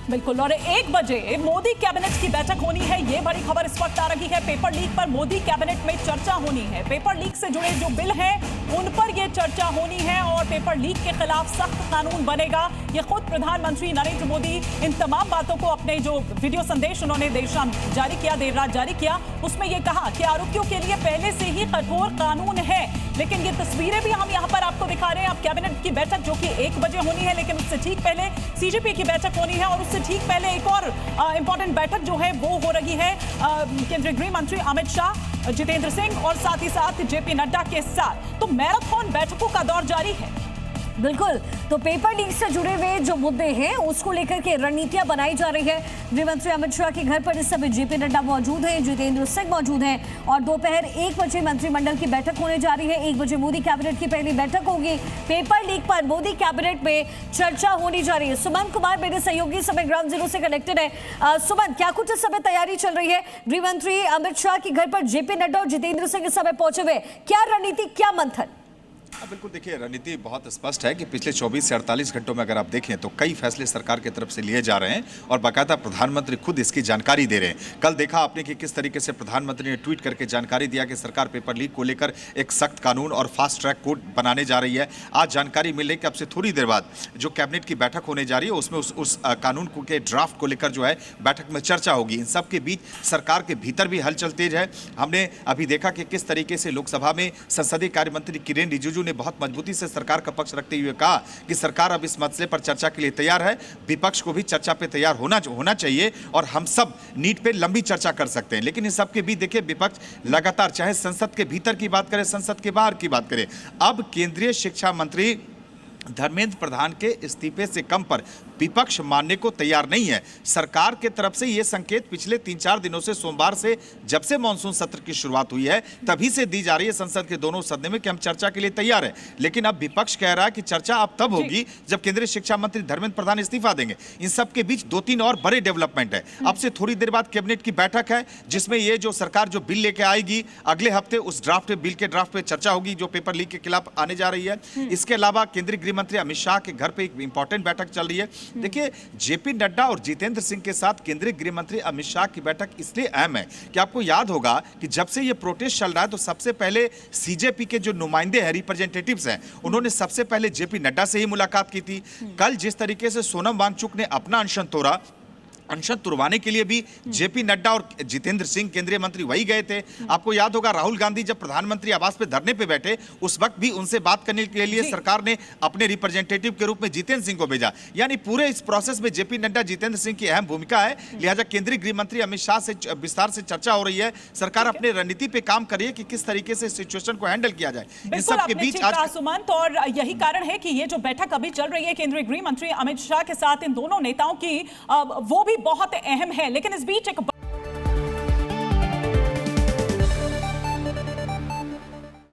बिल्कुल। और 1 बजे मोदी कैबिनेट की बैठक होनी है, ये बड़ी खबर इस वक्त आ रही है। पेपर लीक पर मोदी कैबिनेट में चर्चा होनी है। पेपर लीक से जुड़े जो बिल हैं उन पर यह चर्चा होनी है और पेपर लीक के खिलाफ सख्त कानून बनेगा। ये खुद प्रधानमंत्री नरेंद्र मोदी इन तमाम बातों को अपने जो वीडियो संदेश उन्होंने देर शाम जारी किया, देर रात जारी किया, उसमें यह कहा कि आरोपियों के लिए पहले से ही कठोर कानून है। लेकिन ये तस्वीरें भी हम यहाँ पर आपको दिखा रहे हैं। अब कैबिनेट की बैठक जो कि 1 बजे होनी है, लेकिन उससे ठीक पहले सीजेपी की बैठक होनी है और उससे ठीक पहले एक और इंपॉर्टेंट बैठक जो है वो हो रही है केंद्रीय गृह मंत्री अमित शाह, जितेंद्र सिंह और साथ ही साथ जेपी नड्डा के साथ। तो मैराथन बैठकों का दौर जारी है। बिल्कुल। तो पेपर लीक से जुड़े हुए जो मुद्दे हैं उसको लेकर के रणनीतियां बनाई जा रही है। गृह मंत्री अमित शाह के घर पर इस समय जेपी नड्डा मौजूद हैं, जितेंद्र सिंह मौजूद हैं और दोपहर 1 बजे मंत्रिमंडल की बैठक होने जा रही है। 1 बजे मोदी कैबिनेट की पहली बैठक होगी। पेपर लीक पर मोदी कैबिनेट में चर्चा होनी जा रही है। सुमन कुमार मेरे सहयोगी समय ग्राउंड जीरो से कनेक्टेड है। सुमन, क्या कुछ इस समय तैयारी चल रही है? गृह मंत्री अमित शाह के घर पर जेपी नड्डा और जितेंद्र सिंह इस समय पहुंचे हुए, क्या रणनीति, क्या मंथन? बिल्कुल, देखिए रणनीति बहुत स्पष्ट है कि पिछले 24 से 48 घंटों में अगर आप देखें तो कई फैसले सरकार की तरफ से लिए जा रहे हैं और बाकायदा प्रधानमंत्री खुद इसकी जानकारी दे रहे हैं। कल देखा आपने कि किस तरीके से प्रधानमंत्री ने ट्वीट करके जानकारी दिया कि सरकार पेपर लीक को लेकर एक सख्त कानून और फास्ट ट्रैक कोर्ट बनाने जा रही है। आज जानकारी मिल रही कि अब से थोड़ी देर बाद जो कैबिनेट की बैठक होने जा रही है उसमें उस कानून के ड्राफ्ट को लेकर जो है बैठक में चर्चा होगी। इन सब के बीच सरकार के भीतर भी हलचल तेज है। हमने अभी देखा कि किस तरीके से लोकसभा में संसदीय कार्य मंत्री किरेन रिजिजू ने बहुत मजबूती से सरकार का पक्ष रखते हुए कहा कि सरकार अब इस मसले पर चर्चा के लिए तैयार है। विपक्ष को भी चर्चा पे तैयार होना चाहिए और हम सब नीट पे लंबी चर्चा कर सकते हैं। लेकिन इन सब के बीच देखिए विपक्ष लगातार, चाहे संसद के भीतर की बात करें, संसद के बाहर की बात करें, अब केंद्रीय शिक्षा मंत्री धर्मेंद्र प्रधान के इस्तीफे से कम पर विपक्ष मानने को तैयार नहीं है। सरकार के तरफ से यह संकेत पिछले 3-4 दिनों से, सोमवार से जब से मानसून सत्र की शुरुआत हुई है तभी से दी जा रही है संसद के दोनों सदन में कि हम चर्चा के लिए तैयार है। लेकिन अब विपक्ष कह रहा है कि चर्चा अब तब होगी जब केंद्रीय शिक्षा मंत्री धर्मेंद्र प्रधान इस्तीफा देंगे। इन सब के बीच 2-3 और बड़े डेवलपमेंट है। अब से थोड़ी देर बाद कैबिनेट की बैठक है जिसमें ये जो सरकार जो बिल लेके आएगी अगले हफ्ते उस बिल के ड्राफ्ट पे चर्चा होगी जो पेपर लीक के खिलाफ आने जा रही है। इसके अलावा केंद्रीय गृह मंत्री अमित शाह के घर पे एक इंपॉर्टेंट बैठक चल रही है। देखिए जेपी नड्डा और जितेंद्र सिंह के साथ केंद्रीय गृह मंत्री अमित शाह की बैठक इसलिए अहम है कि आपको याद होगा कि जब से ये प्रोटेस्ट चल रहा है तो सबसे पहले सीजेपी के जो नुमाइंदे हैं, रिप्रेजेंटेटिव्स हैं, उन्होंने सबसे पहले जेपी नड्डा से ही मुलाकात की थी। कल जिस तरीके से सोनम वांगचुक ने अपना अनशन तुड़वाने के लिए भी जेपी नड्डा और जितेंद्र सिंह केंद्रीय मंत्री वही गए थे। आपको याद होगा राहुल गांधी जब प्रधानमंत्री आवास पे धरने पे बैठे उस वक्त भी उनसे बात करने के लिए सरकार ने अपने रिप्रेजेंटेटिव के रूप में जितेंद्र सिंह को भेजा। यानी पूरे इस प्रोसेस में जेपी नड्डा, जितेंद्र सिंह की अहम भूमिका है। लिहाजा केंद्रीय गृह मंत्री अमित शाह से विस्तार से चर्चा हो रही है। सरकार अपने रणनीति पे काम कर रही है कि किस तरीके से सिचुएशन को हैंडल किया जाए। इन सब के बीच आज सुमंत, और यही कारण है कि ये जो बैठक अभी चल रही है केंद्रीय गृह मंत्री अमित शाह के साथ इन दोनों नेताओं की, वो भी बहुत अहम है। लेकिन इस बीच एक